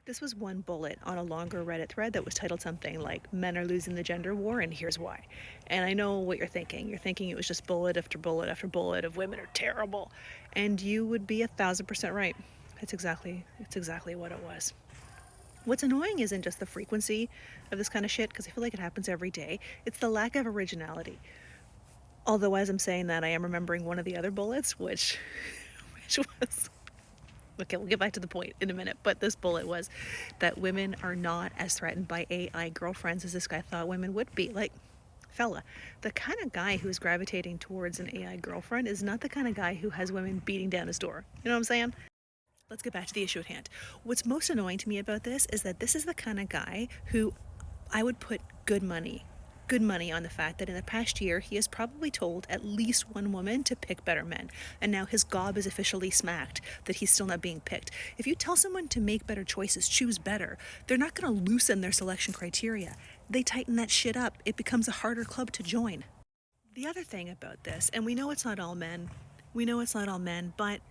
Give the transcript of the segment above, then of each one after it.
This was one bullet on a longer Reddit thread that was titled something like "Men are losing the gender war and here's why." And I know what you're thinking. You're thinking it was just bullet after bullet after bullet of women are terrible. And you would be 1,000% right. It's exactly what it was. What's annoying isn't just the frequency of this kind of shit, because I feel like it happens every day. It's the lack of originality. Although as I'm saying that, I am remembering one of the other bullets, which was, okay, we'll get back to the point in a minute, but this bullet was that women are not as threatened by AI girlfriends as this guy thought women would be. Like, fella, the kind of guy who's gravitating towards an AI girlfriend is not the kind of guy who has women beating down his door. You know what I'm saying? Let's get back to the issue at hand. What's most annoying to me about this is that this is the kind of guy who I would put good money on the fact that in the past year he has probably told at least one woman to pick better men, and now his gob is officially smacked that he's still not being picked. If you tell someone to make better choices, choose better, they're not going to loosen their selection criteria. They tighten that shit up. It becomes a harder club to join. The other thing about this, and we know it's not all men, but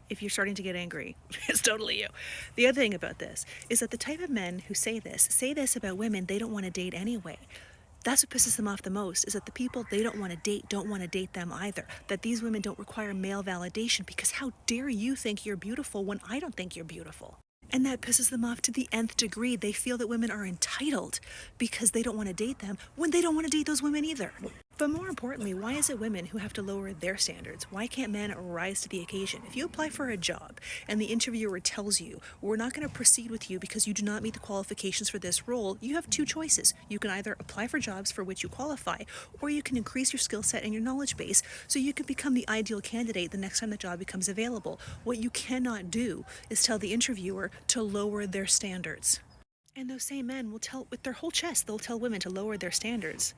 if you're starting to get angry, it's totally you. The other thing about this is that the type of men who say this about women they don't want to date anyway. That's what pisses them off the most, is that the people they don't want to date don't want to date them either. That these women don't require male validation, because how dare you think you're beautiful when I don't think you're beautiful? And that pisses them off to the nth degree. They feel that women are entitled because they don't want to date them when they don't want to date those women either. But more importantly, why is it women who have to lower their standards? Why can't men rise to the occasion? If you apply for a job and the interviewer tells you, we're not going to proceed with you because you do not meet the qualifications for this role, you have two choices. You can either apply for jobs for which you qualify, or you can increase your skill set and your knowledge base so you can become the ideal candidate the next time the job becomes available. What you cannot do is tell the interviewer to lower their standards. And those same men will tell, with their whole chest, they'll tell women to lower their standards,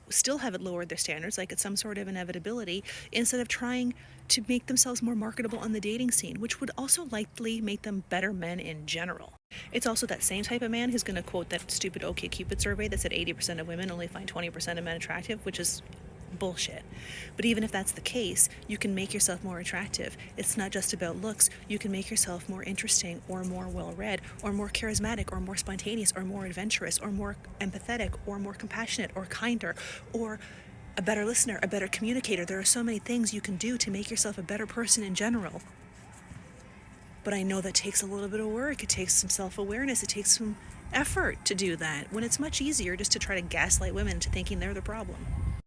still haven't lowered their standards like it's some sort of inevitability, instead of trying to make themselves more marketable on the dating scene, which would also likely make them better men in general. It's also that same type of man who's going to quote that stupid OkCupid survey that said 80% of women only find 20% of men attractive, which is bullshit. But even if that's the case, you can make yourself more attractive. It's not just about looks. You can make yourself more interesting, or more well-read, or more charismatic, or more spontaneous, or more adventurous, or more empathetic, or more compassionate, or kinder, or a better listener, a better communicator. There are so many things you can do to make yourself a better person in general. But I know that takes a little bit of work. It takes some self-awareness. It takes some effort to do that, when it's much easier just to try to gaslight women into thinking they're the problem.